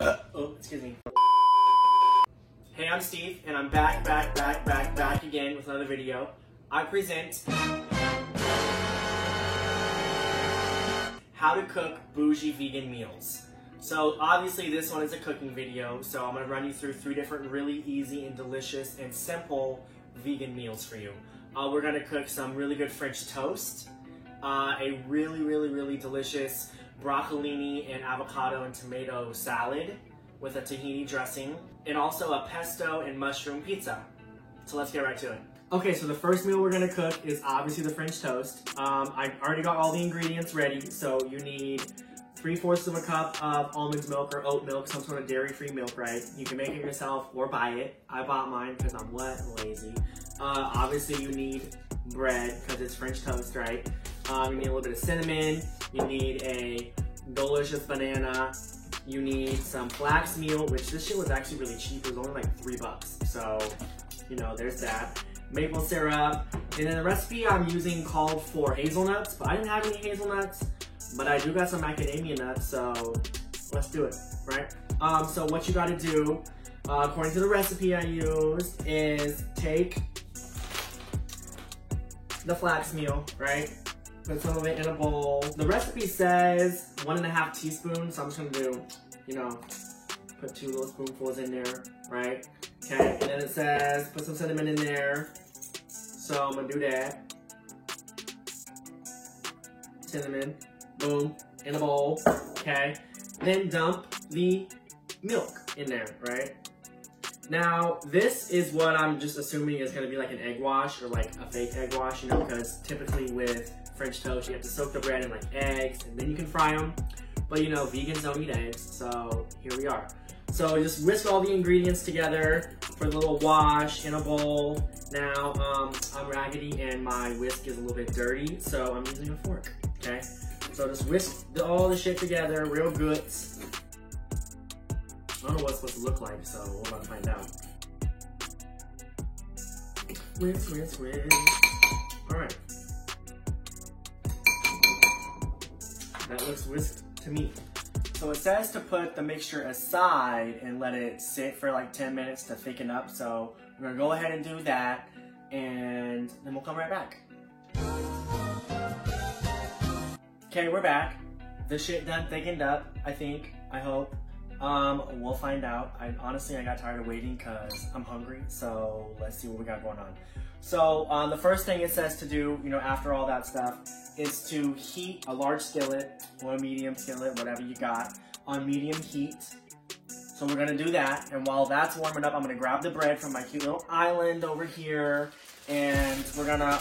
Oh, excuse me. Hey, I'm Steve, and I'm back again with another video. I present how to cook bougie vegan meals. So obviously this one is a cooking video, so I'm gonna run you through 3 different really easy and delicious and simple vegan meals for you. We're gonna cook some really good French toast, a really delicious broccolini and avocado and tomato salad with a tahini dressing, and also a pesto and mushroom pizza. So let's get right to it. Okay, so the first meal we're gonna cook is obviously the French toast. I already got all the ingredients ready, so you need 3/4 of a cup of almond milk or oat milk, some sort of dairy-free milk, right? You can make it yourself or buy it. I bought mine because I'm what? Lazy. Obviously you need bread because it's French toast, right? You need a little bit of cinnamon. You need a delicious banana. You need some flax meal, which this shit was actually really cheap. It was only like $3. So, you know, there's that. Maple syrup. And then the recipe I'm using called for hazelnuts, but I didn't have any hazelnuts. But I do got some macadamia nuts, so let's do it, right? So what you gotta do, according to the recipe I used, is take the flax meal, right? Put some of it in a bowl. The recipe says 1.5 teaspoons, so I'm just gonna do, you know, put 2 little spoonfuls in there, right? Okay, and then it says put some cinnamon in there, so I'm gonna do that. Cinnamon. Boom, in a bowl, okay? Then dump the milk in there, right? Now, this is what I'm just assuming is gonna be like an egg wash or like a fake egg wash, you know, because typically with French toast, you have to soak the bread in like eggs and then you can fry them. But you know, vegans don't eat eggs, so here we are. So just whisk all the ingredients together for the little wash in a bowl. Now, I'm raggedy and my whisk is a little bit dirty, so I'm using a fork, okay? So just whisk all the shit together real good. I don't know what it's supposed to look like, so we're about to find out. Whisk. All right. That looks whisked to me. So it says to put the mixture aside and let it sit for like 10 minutes to thicken up. So we're gonna go ahead and do that, and then we'll come right back. Okay, we're back. The shit done thickened up, I think, I hope. We'll find out. Honestly, I got tired of waiting because I'm hungry, so let's see what we got going on. So the first thing it says to do, you know, after all that stuff, is to heat a large skillet or a medium skillet, whatever you got, on medium heat. So we're gonna do that, and while that's warming up, I'm gonna grab the bread from my cute little island over here, and we're gonna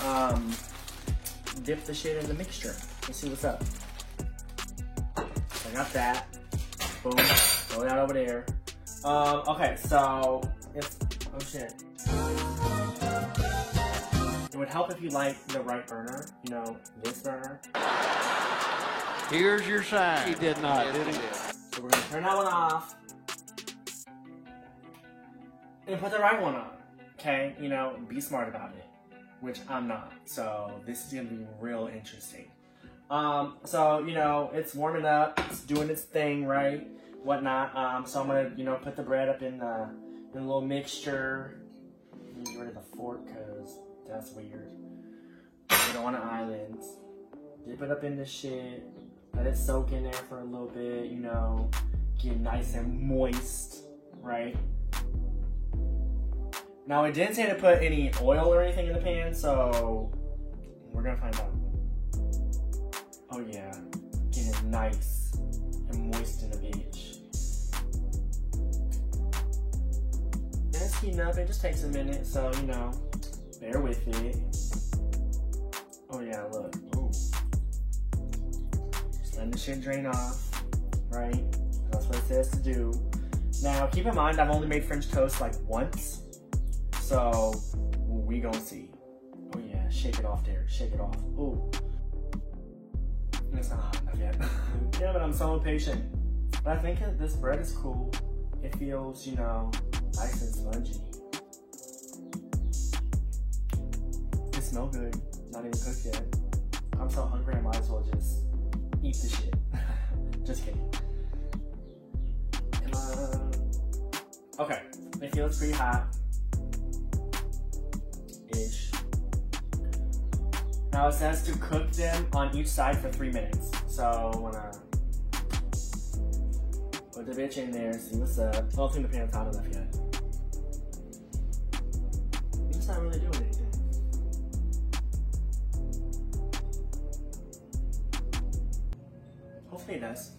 dip the shit in the mixture. Let's see what's up. I got that. Boom. Throw that over there. Okay, so it's, oh shit. It would help if you like the right burner, you know, this burner. Here's your sign. He did not, did he? So we're gonna turn that one off and put the right one on. Okay, you know, be smart about it, which I'm not. So this is gonna be real interesting. So, you know, it's warming up, it's doing its thing, right? Whatnot. So I'm gonna, you know, put the bread up in a little mixture. Get rid of the fork, cause that's weird. Put it on an island. Dip it up in the shit. Let it soak in there for a little bit, you know, get nice and moist, right? Now it didn't say to put any oil or anything in the pan, so we're gonna find out. Oh yeah, get it nice and moist in the bitch. Yeah, it's heating up, it just takes a minute, so you know, bear with it. Oh yeah, look, ooh. Just letting the shit drain off, right? That's what it says to do. Now, keep in mind, I've only made French toast like once, so we gonna see. Oh yeah, shake it off there, shake it off. Ooh. It's not hot enough yet. Yeah, but I'm so impatient. But I think that this bread is cool. It feels, you know, nice and spongy. It smells good. Not even cooked yet. I'm so hungry, I might as well just eat the shit. Just kidding. Come on. Okay, it feels pretty hot. Ish. Now it says to cook them on each side for 3 minutes. So I'm gonna put the bitch in there, see what's up. I don't think the pan's hot enough yet. It's not really doing anything. Hopefully it does.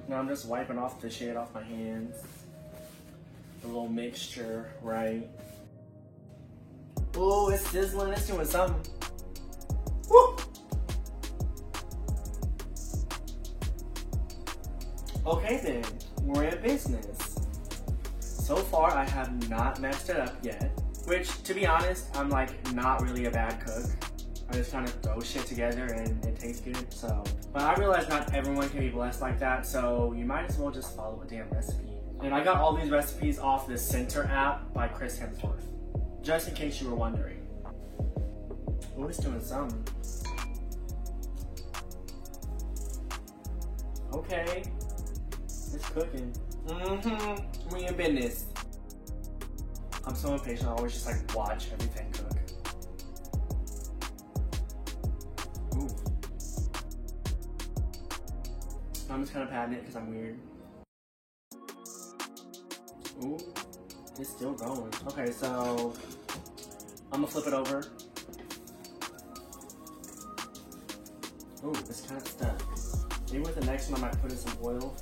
Now I'm just wiping off the shit off my hands. The little mixture, right? Oh, it's sizzling, it's doing something. Woo! Okay then, we're in business. So far, I have not messed it up yet. Which, to be honest, I'm like not really a bad cook. I just kind of throw shit together and it tastes good, so. But I realize not everyone can be blessed like that, so you might as well just follow a damn recipe. And I got all these recipes off the Center app by Chris Hemsworth. Just in case you were wondering. Oh, it's doing something. Okay. It's cooking. Mm-hmm. We in business. I'm so impatient, I always just like watch everything cook. Ooh. I'm just kind of patting it because I'm weird. Ooh, it's still going. Okay, so I'm gonna flip it over. Ooh, it's kind of stuck. Maybe with the next one I might put in some oil.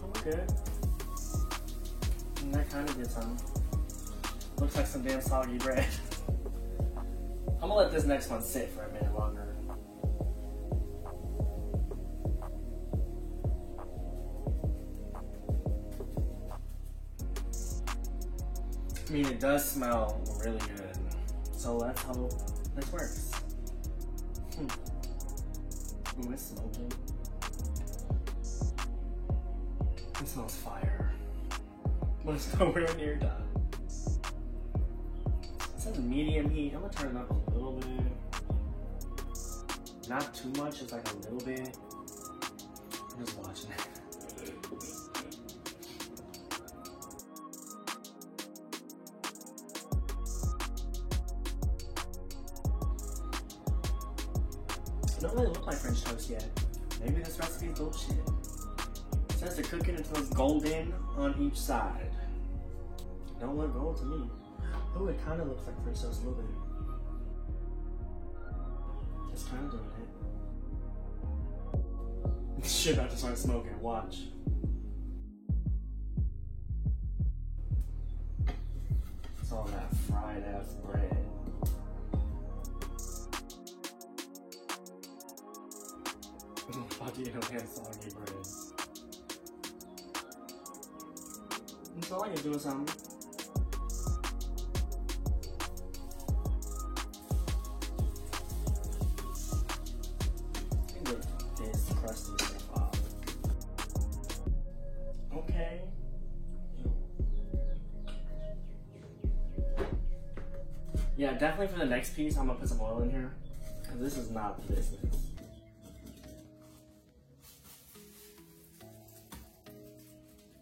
Oh, we're good. And that kind of did something. Looks like some damn soggy bread. I'm gonna let this next one sit for a minute longer. I mean, it does smell really good. So let's hope this works. Ooh, it's smoking. It smells fire. But it's nowhere near done. It says medium heat. I'm gonna turn it up a little bit. Not too much, just like a little bit. I'm just watching it. It don't really look like French toast yet. Maybe this recipe is bullshit. It says to cook it until it's golden on each side. Don't look gold to me. Oh, it kind of looks like French toast a little bit. It's kind of doing it. Shit, I just started smoking. Watch. It's all that fried ass bread. About to eat no damn soggy bread. It's all like it's doing something. It's crusty stuff off. Okay. Yeah, definitely for the next piece, I'm gonna put some oil in here. Because this is not the business.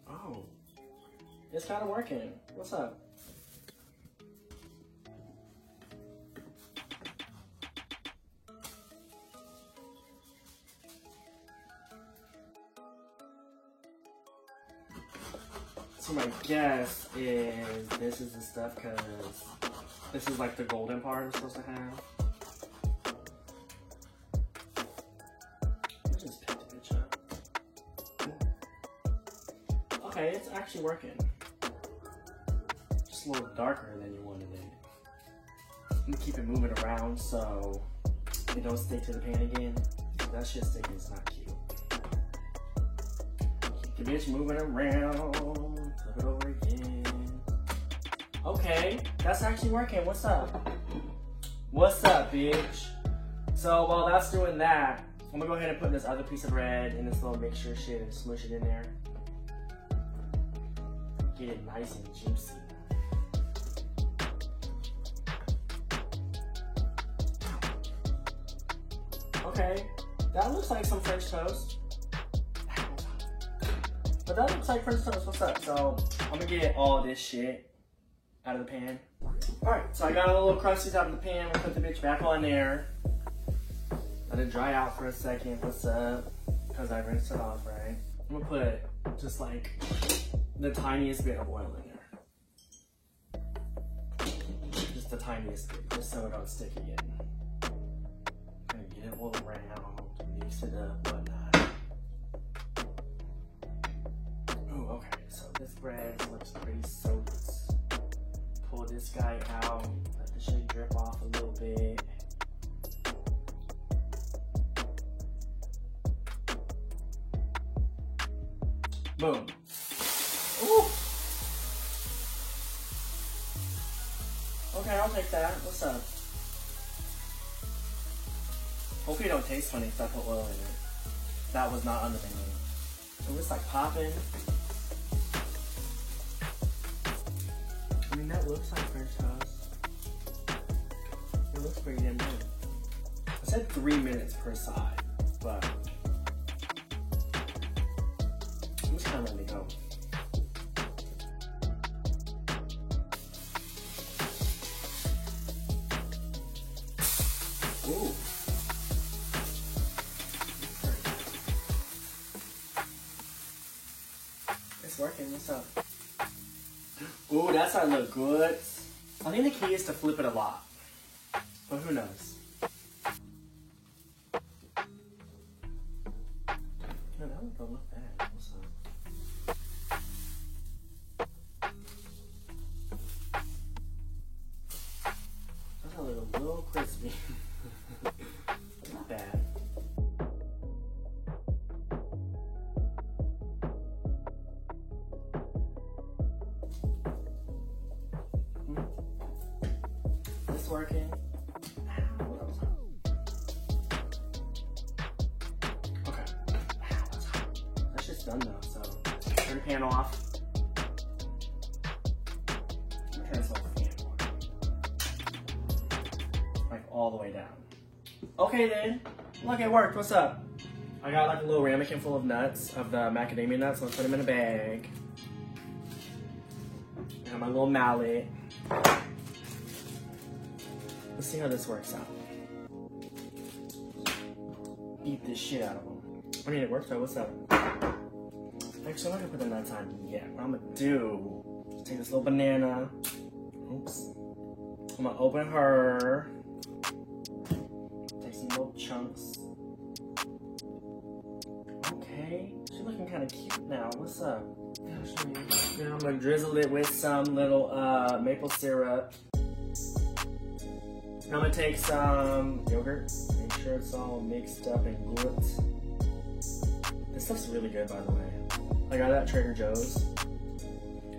Oh. It's kind of working. What's up? So my guess is this is the stuff because this is like the golden part I'm supposed to have. Let's just pick the bitch up. Okay, it's actually working. Just a little darker than you wanted it. You keep it moving around so it don't stick to the pan again. If that shit sticking, it's not cute. Keep the bitch moving around. Flip it over again. Okay, that's actually working. What's up? What's up, bitch? So while that's doing that, I'm gonna go ahead and put this other piece of bread in this little mixture shit and smush it in there. Get it nice and juicy. Okay, that looks like some French toast. But that looks like French toast. What's up? So I'm gonna get all this shit out of the pan. Alright, so I got all the little crusties out of the pan. I'm gonna put the bitch back on there. Let it dry out for a second. What's up? Because I rinsed it off, right? I'm gonna put just like the tiniest bit of oil in there. Just the tiniest bit, just so it don't stick again. Gonna get it all around, mix it up, whatnot. Ooh, okay, so this bread looks pretty soaked. Pull this guy out, let the shit drip off a little bit. Boom. Ooh. Okay, I'll take that. What's up? Hopefully it don't taste funny because I put oil in it. That was not on the menu. So it's like popping. I mean, that looks like French toast. It looks pretty damn good. I said 3 minutes per side, but I'm just kind of letting it go. Ooh. It's working. What's up? Ooh, that's how it look good. I think the key is to flip it a lot. But who knows? No, that don't look bad. What's up? That's a little crispy. Not bad. This working. Okay. That's just done now, so turn the pan off. Turn this whole fan on. Like all the way down. Okay then. Look, it worked. What's up? I got like a little ramekin full of nuts, of the macadamia nuts. Let's put them in a bag. I got my little mallet. Let's see how this works out. Eat this shit out of them. I mean, it works though. What's up? Actually, I'm not gonna put the nuts on yet. What I'm gonna do, take this little banana. Oops. I'm gonna open her. Take some little chunks. Okay, she's looking kind of cute now. What's up? Now I'm gonna drizzle it with some little maple syrup. I'm gonna take some yogurt, make sure it's all mixed up and good. This stuff's really good, by the way. I got it at Trader Joe's.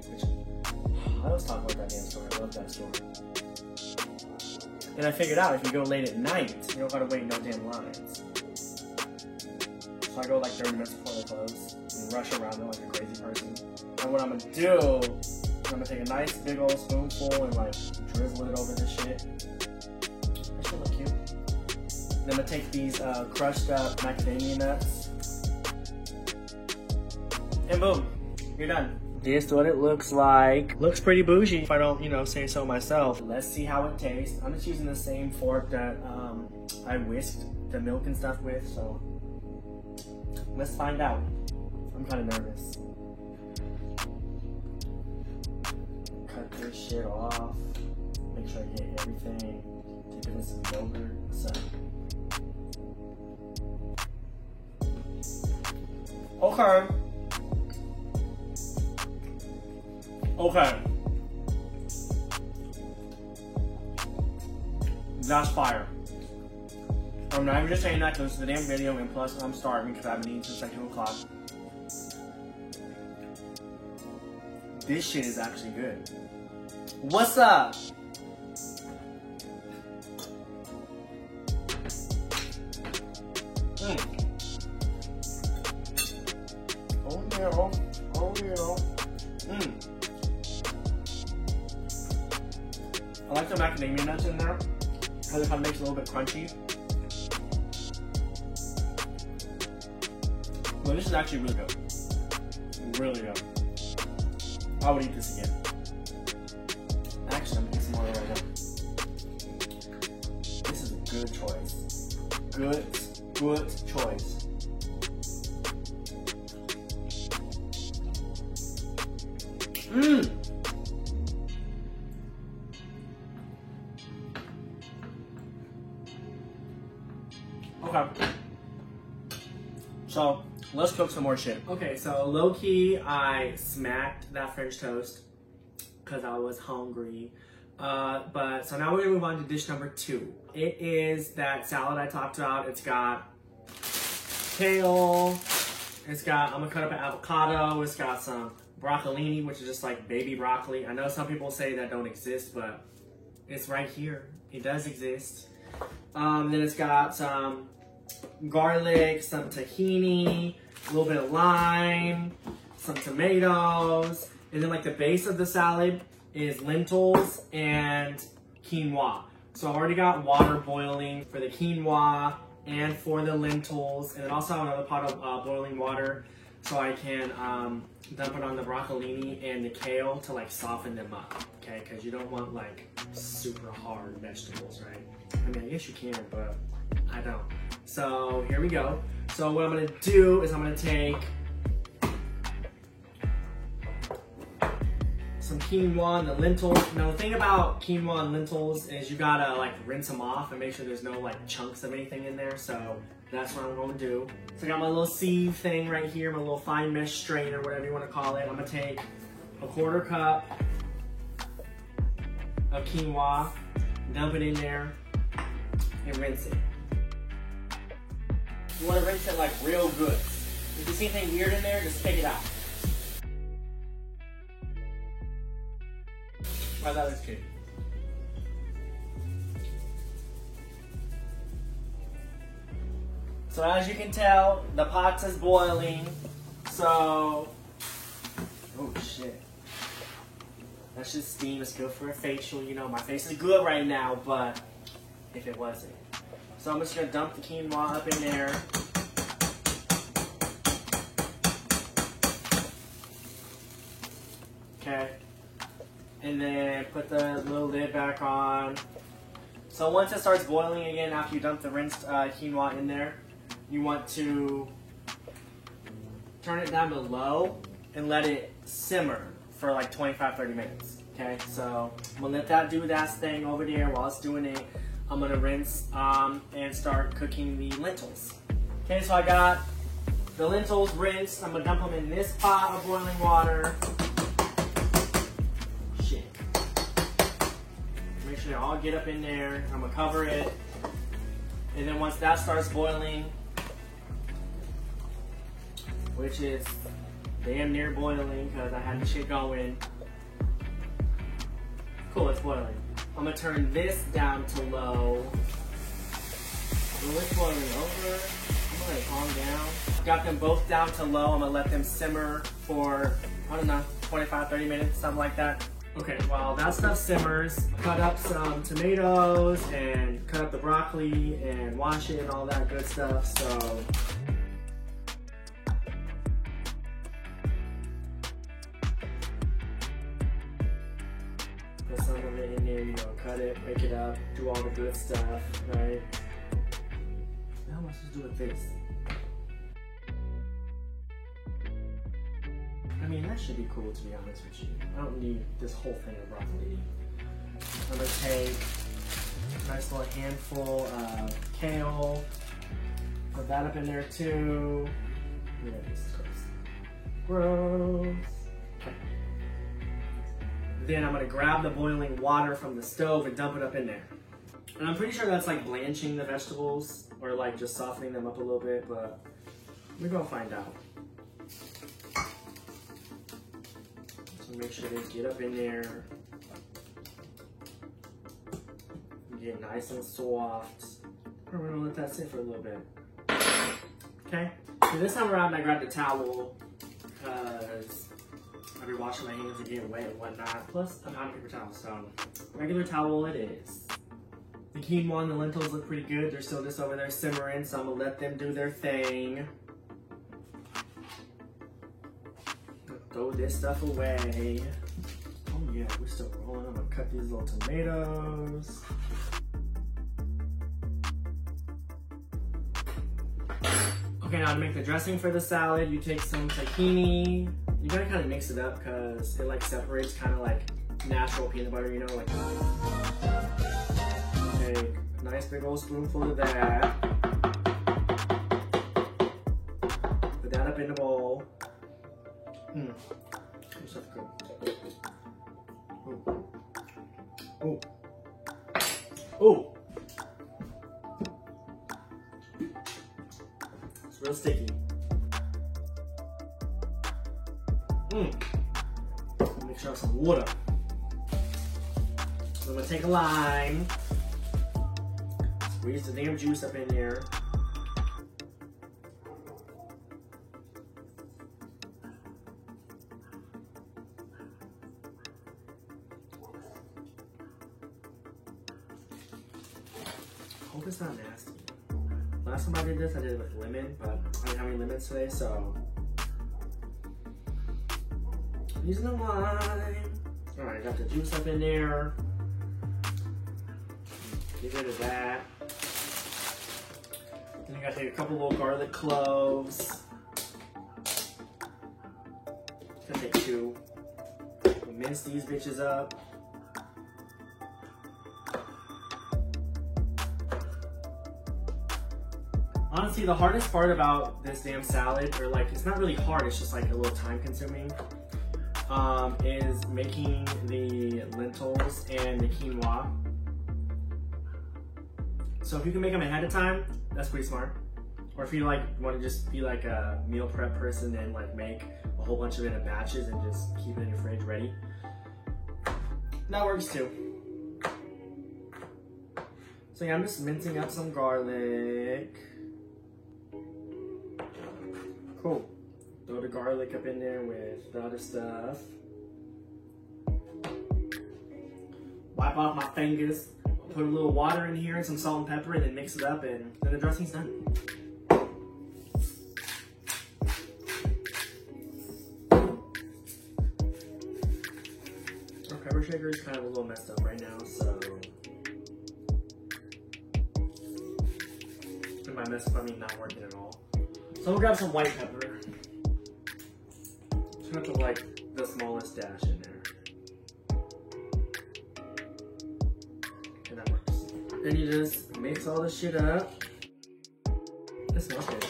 Which, I always talk about that damn store. I love that store. And I figured out if you go late at night, you don't gotta wait no damn lines. So I go like 30 minutes before they close and rush around them like a crazy person. And what I'm gonna do, I'm gonna take a nice big old spoonful and like drizzle it over this shit. Look cute. Then I'm gonna take these crushed up macadamia nuts. And boom, you're done. This is what it looks like. Looks pretty bougie if I don't, you know, say so myself. Let's see how it tastes. I'm just using the same fork that I whisked the milk and stuff with, so let's find out. I'm kind of nervous. Cut this shit off. Make sure I get everything. Take it with some yogurt. So. Okay. Okay. That's fire. I'm not even just saying that because it's a damn video, and plus I'm starving because I've been eating since like 2 o'clock. This shit is actually good. What's up? Oh yeah, oh yeah. I like the macadamia nuts in there, because it kind of makes it a little bit crunchy. But this is actually really good. Really good. I would eat this again. Actually, I'm gonna get some more right now. This is a good choice. Good choice. Mmm. Okay. So let's cook some more shit. Okay, so low key, I smacked that French toast because I was hungry. But so now we're gonna move on to dish number 2. It is that salad I talked about. It's got kale. It's got, I'm gonna cut up an avocado. It's got some broccolini, which is just like baby broccoli. I know some people say that don't exist, but it's right here. It does exist. Then it's got some garlic, some tahini, a little bit of lime, some tomatoes, and then like the base of the salad is lentils and quinoa. So I've already got water boiling for the quinoa and for the lentils, and then also have another pot of boiling water so I can dump it on the broccolini and the kale to like soften them up, okay? Because you don't want like super hard vegetables, right? I mean, I guess you can, but I don't. So here we go. So what I'm gonna do is I'm gonna take some quinoa and the lentils. Now the thing about quinoa and lentils is you gotta like rinse them off and make sure there's no like chunks of anything in there. So that's what I'm gonna do. So I got my little sieve thing right here, my little fine mesh strainer, whatever you wanna call it. I'm gonna take a 1/4 cup of quinoa, dump it in there, and rinse it. You want to rinse it like real good. If you see anything weird in there, just take it out. Oh, that looks good. So as you can tell, the pot is boiling. So, oh shit. That's just steam. It's good for a facial. You know, my face is good right now, but if it wasn't. So I'm just gonna dump the quinoa up in there. Okay. And then put the little lid back on. So once it starts boiling again, after you dump the rinsed quinoa in there, you want to turn it down to low and let it simmer for like 25-30 minutes. Okay, so I'm gonna let that do that thing over there while it's doing it. I'm gonna rinse and start cooking the lentils. Okay, so I got the lentils rinsed. I'm gonna dump them in this pot of boiling water. Shit. Make sure they all get up in there. I'm gonna cover it. And then once that starts boiling, which is damn near boiling because I had the shit going. Cool, it's boiling. I'm gonna turn this down to low. It's boiling over. I'm gonna calm down. Got them both down to low. I'm gonna let them simmer for, I don't know, 25-30 minutes, something like that. Okay, while that stuff simmers, cut up some tomatoes and cut up the broccoli and wash it and all that good stuff. So put some of it in there, you know, cut it, pick it up, do all the good stuff, right? Now what am I supposed to do with this? I mean, that should be cool, to be honest with you. I don't need this whole thing of broccoli. I'm gonna take a nice little handful of kale, put that up in there too. Yeah, this is gross. Gross. Then I'm gonna grab the boiling water from the stove and dump it up in there. And I'm pretty sure that's like blanching the vegetables or like just softening them up a little bit, but we're gonna find out. So make sure they get up in there, get nice and soft. We're gonna let that sit for a little bit. Okay, so this time around I grabbed a towel because I've been washing my hands and getting wet and whatnot. Plus, I'm out of paper towel, so regular towel it is. The quinoa and the lentils look pretty good. They're still just over there simmering, so I'm gonna let them do their thing. throw this stuff away. Oh yeah, we're still rolling. I'm gonna cut these little tomatoes. Okay, now to make the dressing for the salad, you take some tahini. You gotta kind of mix it up because it like separates kind of like natural peanut butter, you know, like. Take a nice big old spoonful of that. Put that up in the bowl. This stuff good. Ooh. Ooh. Ooh. It's real sticky. Make sure I have some water. So I'm gonna take a lime, squeeze the damn juice up in there. Hope it's not nasty. Last time I did this, I did it with lemon, but I didn't have any lemons today, so I'm using the lime. All right, got the juice up in there. Get rid of that. Then I gotta take a couple little garlic cloves. Gonna take 2. We'll mince these bitches up. Honestly, the hardest part about this damn salad, or like, it's not really hard, it's just like a little time consuming, is making the lentils and the quinoa. So if you can make them ahead of time, that's pretty smart. Or if you like want to just be like a meal prep person and like make a whole bunch of it in batches and just keep it in your fridge ready, that works too. So yeah, I'm just mincing up some garlic. Cool. Throw the garlic up in there with the other stuff. Wipe off my fingers. Put a little water in here and some salt and pepper and then mix it up and then the dressing's done. Our pepper shaker is kind of a little messed up right now, so. And by messed up, I mean not working at all. So we'll grab some white pepper. Try not to like the smallest dash in there. And that works. Then you just mix all this shit up. It smells good.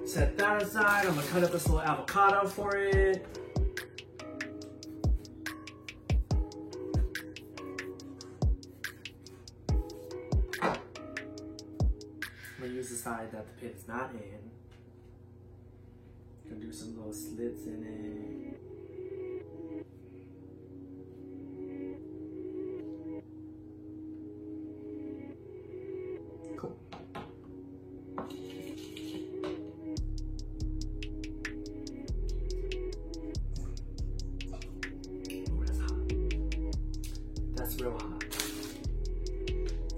Set that aside. I'm gonna cut up this little avocado for it. I'm gonna use the side that the pit is not in. Gonna do some little slits in it. Cool. Ooh, that's hot. That's real hot.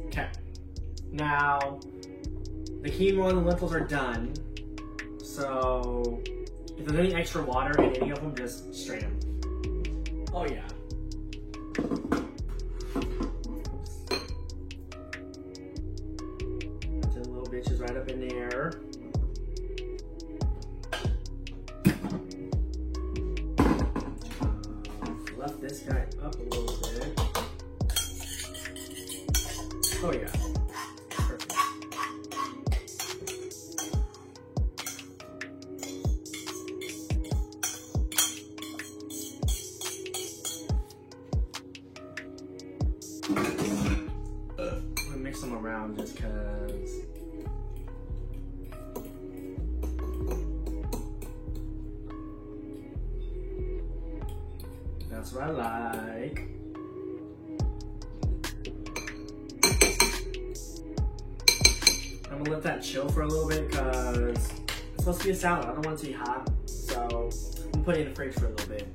Okay. Now, the quinoa and the lentils are done. So, if there's any extra water in any of them, just strain them. Oh yeah. Put the little bitches right up in there. Fluff this guy up a little bit. Oh yeah. Perfect. I'm gonna mix them around just cause. That's what I like. I'm gonna let that chill for a little bit because it's supposed to be a salad. I don't want it to be hot. So I'm gonna put it in the fridge for a little bit.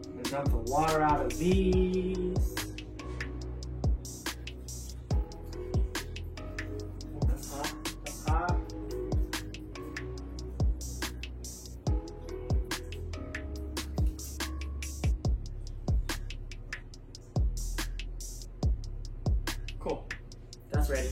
I'm gonna dump the water out of these. Oh, that's hot. That's hot. Cool. That's ready.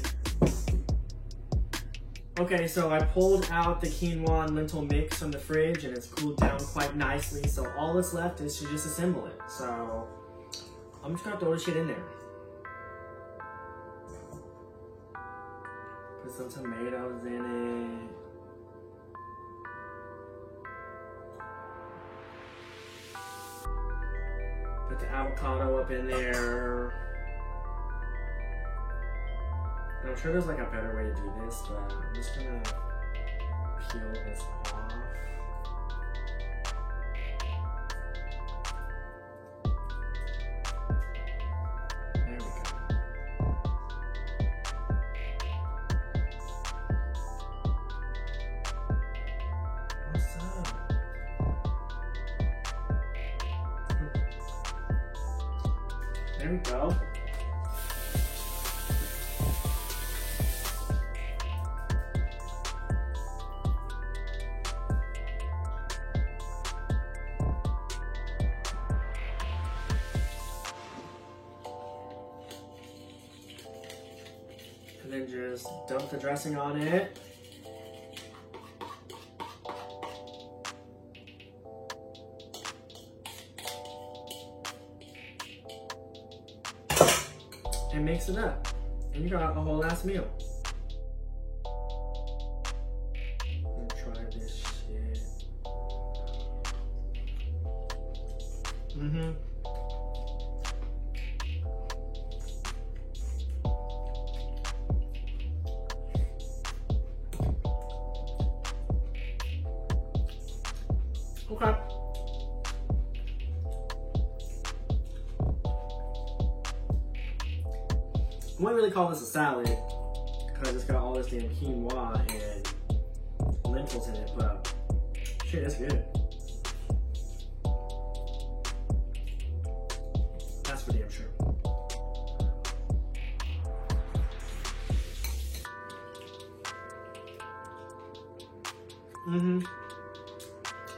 Okay, so I pulled out the quinoa and lentil mix from the fridge and it's cooled down quite nicely. So all that's left is to just assemble it. So I'm just gonna throw this shit in there. Put some tomatoes in it. Put the avocado up in there. And I'm sure there's like a better way to do this, but I'm just gonna peel this off. There we go. What's up? There we go. And then just dump the dressing on it. And mix it up. And you got a whole ass meal. I'm gonna try this shit. Okay. I wouldn't really call this a salad because it's got all this damn quinoa and lentils in it, but shit, that's good. That's for damn sure.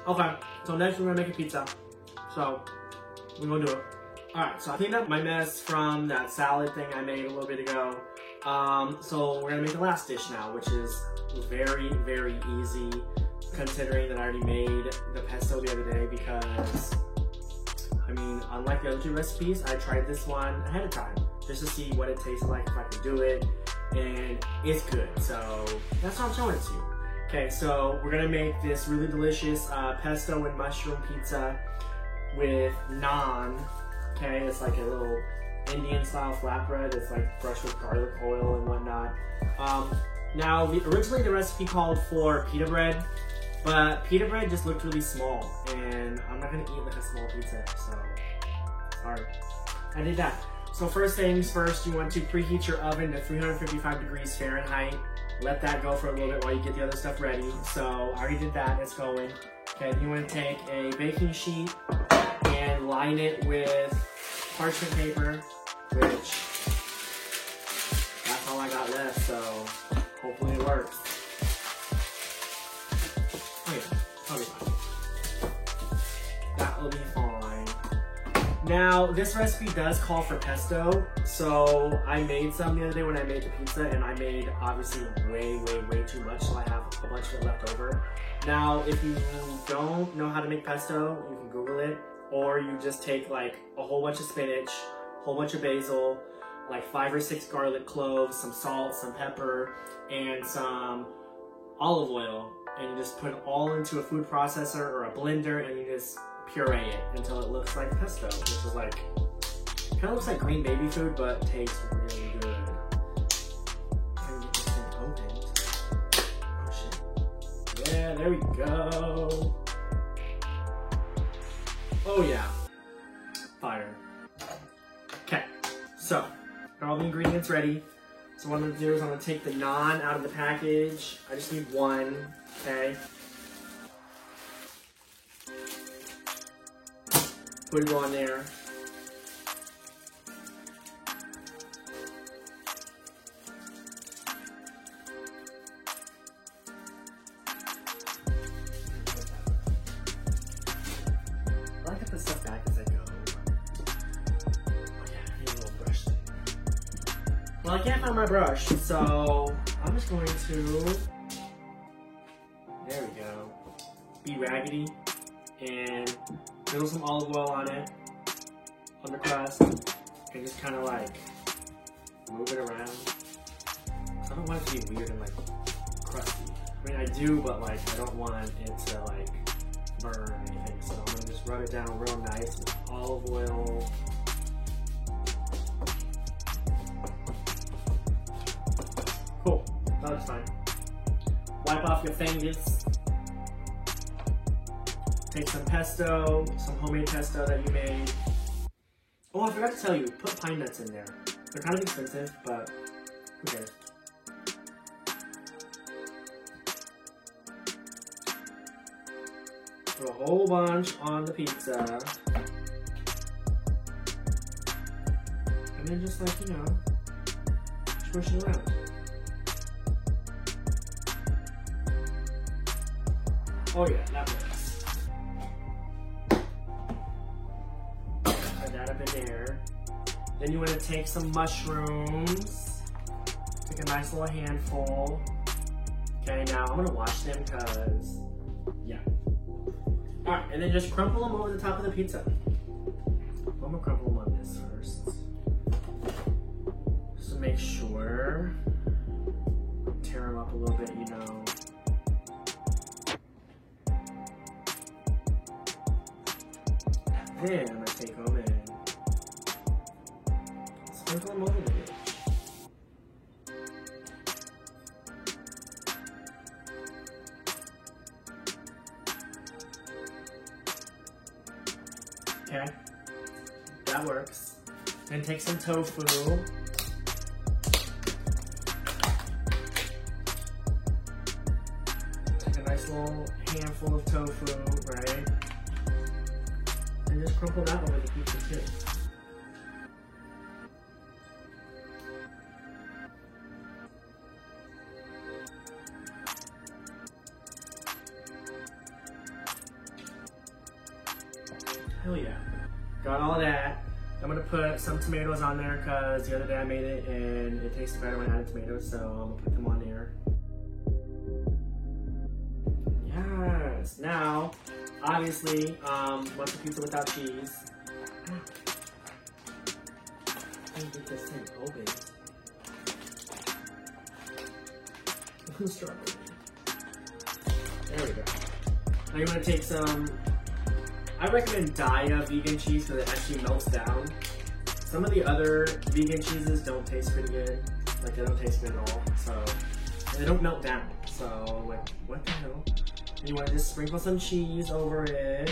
Okay, so next we're gonna make a pizza. So we're gonna do it. Alright, so I cleaned up my mess from that salad thing I made a little bit ago. So we're gonna make the last dish now, which is very, very easy considering that I already made the pesto the other day because, I mean, unlike the other two recipes, I tried this one ahead of time just to see what it tastes like, if I could do it, and it's good. So that's what I'm showing it to you. Okay, so we're gonna make this really delicious pesto and mushroom pizza with naan. Okay, it's like a little Indian style flatbread. It's like brushed with garlic oil and whatnot. Now, originally the recipe called for pita bread, but pita bread just looked really small, and I'm not gonna eat like a small pizza, so sorry. I did that. So first things first, you want to preheat your oven to 355 degrees Fahrenheit. Let that go for a little bit while you get the other stuff ready. So I already did that, it's going. Okay, then you want to take a baking sheet and line it with parchment paper, which that's all I got left, so hopefully it works. Oh yeah, that'll be fine. That'll be fine. Now, this recipe does call for pesto, so I made some the other day when I made the pizza, and I made obviously way too much, so I have a bunch of it left over. Now, if you don't know how to make pesto, you can Google it, or you just take like a whole bunch of spinach, a whole bunch of basil, like 5 or 6 garlic cloves, some salt, some pepper, and some olive oil, and you just put it all into a food processor or a blender, and you just puree it until it looks like pesto, which is like, kind of looks like green baby food, but tastes really good. Can we get this thing opened? Oh shit. Yeah, there we go. Oh yeah. Fire. Okay, so, got all the ingredients ready. So what I'm gonna do is I'm gonna take the naan out of the package. I just need one, okay? Put it on there. I like to put stuff back as I go. Oh yeah, I need a little brush thing. Well, I can't find my brush, so I'm just going to, there we go, be raggedy and drizzle some olive oil on it, on the crust, and just kind of like move it around. I don't want it to be weird and like crusty. I mean, I do, but like I don't want it to like burn or anything. So I'm gonna just rub it down real nice with olive oil. Cool, that's fine. Wipe off your fingers. Take some pesto, some homemade pesto that you made. Oh, I forgot to tell you, put pine nuts in there. They're kind of expensive, but who cares? Put a whole bunch on the pizza. And then just like, you know, squish it around. Oh yeah, that works. Put that up in there. Then you want to take some mushrooms. Take a nice little handful. Okay, now I'm gonna wash them because, yeah. All right, and then just crumple them over the top of the pizza. I'm gonna crumple them on this first. Just to make sure. Tear them up a little bit, you know. Then I'm gonna take them and sprinkle them over the edge. Okay, that works. Then take some tofu. Take a nice little handful of tofu, right? And just crumple that over the pizza too. Hell yeah. Got all that. I'm gonna put some tomatoes on there because the other day I made it and it tastes better when I added tomatoes, so I'm gonna put them on there. Yes. Now, obviously, what's a pizza without cheese? How do you get this thing open? Struggling. There we go. Now you want to take some, I recommend Daiya vegan cheese because it actually melts down. Some of the other vegan cheeses don't taste pretty good. Like they don't taste good at all. So, and they don't melt down. So, like, what the hell? And you want to just sprinkle some cheese over it.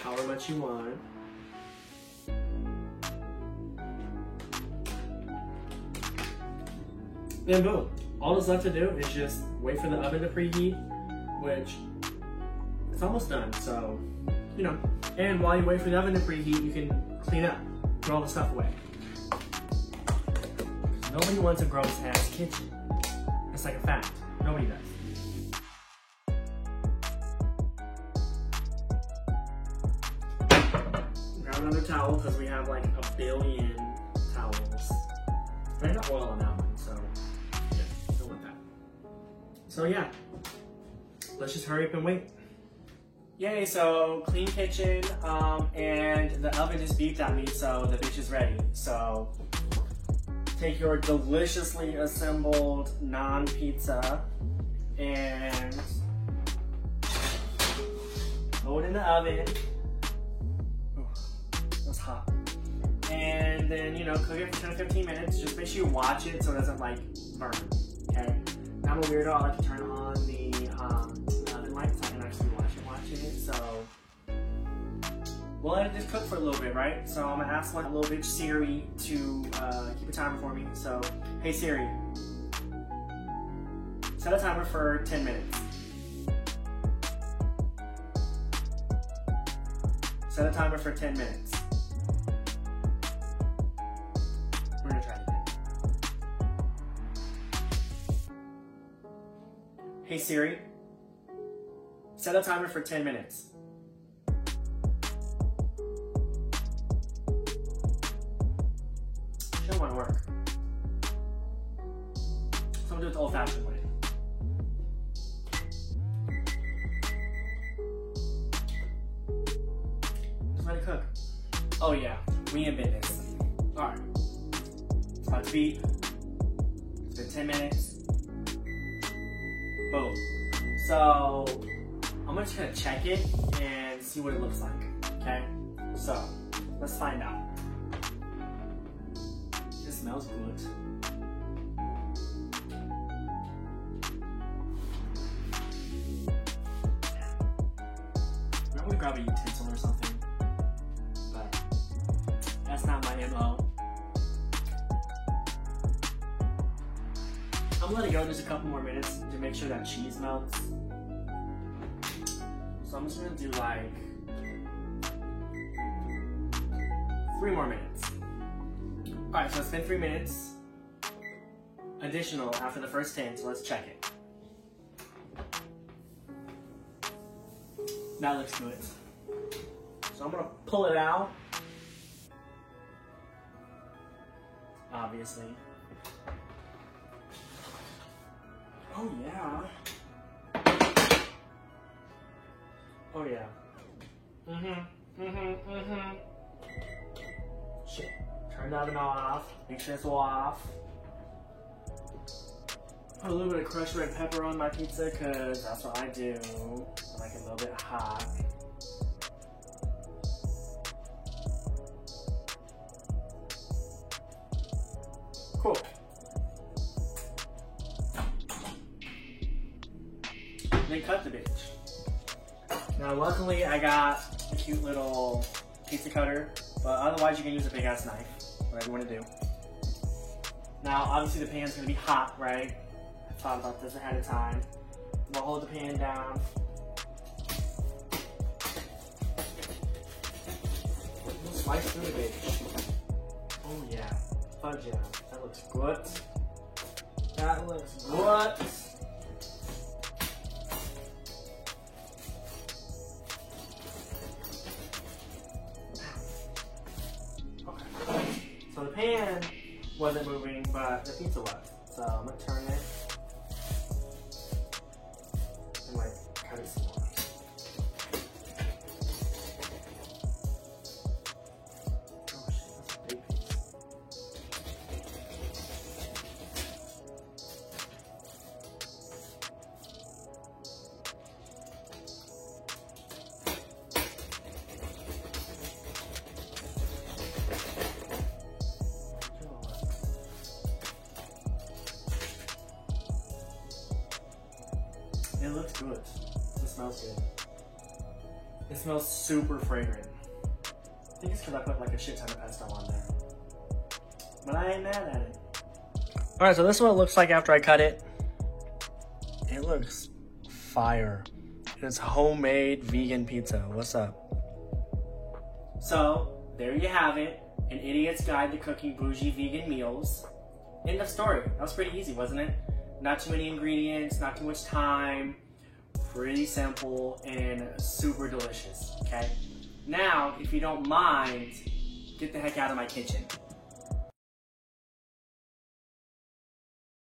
However much you want. Then boom. All that's left to do is just wait for the oven to preheat, which it's almost done, so, you know. And while you wait for the oven to preheat, you can clean up, throw all the stuff away. Nobody wants a gross ass kitchen. It's like a fact. Nobody does. Grab another towel because we have like 1 billion towels. I got oil on that one, so yeah, don't want that. So yeah, let's just hurry up and wait. Yay, so clean kitchen, and the oven just beeped at me, so the bitch is ready. So take your deliciously assembled naan pizza and throw it in the oven. Ooh, it was hot. And then, you know, cook it for 10 to 15 minutes. Just make sure you watch it so it doesn't like burn, okay? Now I'm a weirdo, I like to turn on the oven light so I can actually watch it. So we'll let it just cook for a little bit, right? So I'm gonna ask my little bitch Siri to keep a timer for me. So, hey Siri, set a timer for 10 minutes. Set a timer for 10 minutes. Hey Siri, set a timer for 10 minutes. She don't want to work. So I'm gonna do it the old-fashioned way. Just let it cook. Oh yeah, we in business. Alright. It's about to beep. It's been 10 minutes. Boom. So I'm just gonna check it and see what it looks like. Okay? So let's find out. It smells good. I'm gonna grab a utensil or something. But that's not my MO. I'm gonna let it go just a couple more minutes to make sure that cheese melts. So I'm just gonna do like 3 more minutes. Alright, so it's been 3 minutes. Additional after the first 10, so let's check it. That looks good. So I'm gonna pull it out. Obviously. Oh yeah. Oh yeah. Shit. Turn the oven off. Make sure it's off. Put a little bit of crushed red pepper on my pizza because that's what I do. I like it a little bit hot. Cool. Then cut the bitch. Now luckily I got a cute little pizza cutter, but otherwise you can use a big ass knife, whatever you want to do. Now obviously the pan's gonna be hot, right? I thought about this ahead of time. I'm gonna hold the pan down. Slice through the bitch. Oh yeah, fudge yeah, that looks good. That looks good. So the pan wasn't moving, but the pizza was. So I'm gonna turn it and like cut it some more. Oh shit, that's a big piece. It looks good. It smells good. It smells super fragrant. I think it's because I put like a shit ton of pesto on there. But I ain't mad at it. Alright, so this is what it looks like after I cut it. It looks fire. It's homemade vegan pizza. What's up? So, there you have it. An Idiot's Guide to Cooking Bougie Vegan Meals. End of story. That was pretty easy, wasn't it? Not too many ingredients, not too much time, pretty simple and super delicious, okay? Now, if you don't mind, get the heck out of my kitchen.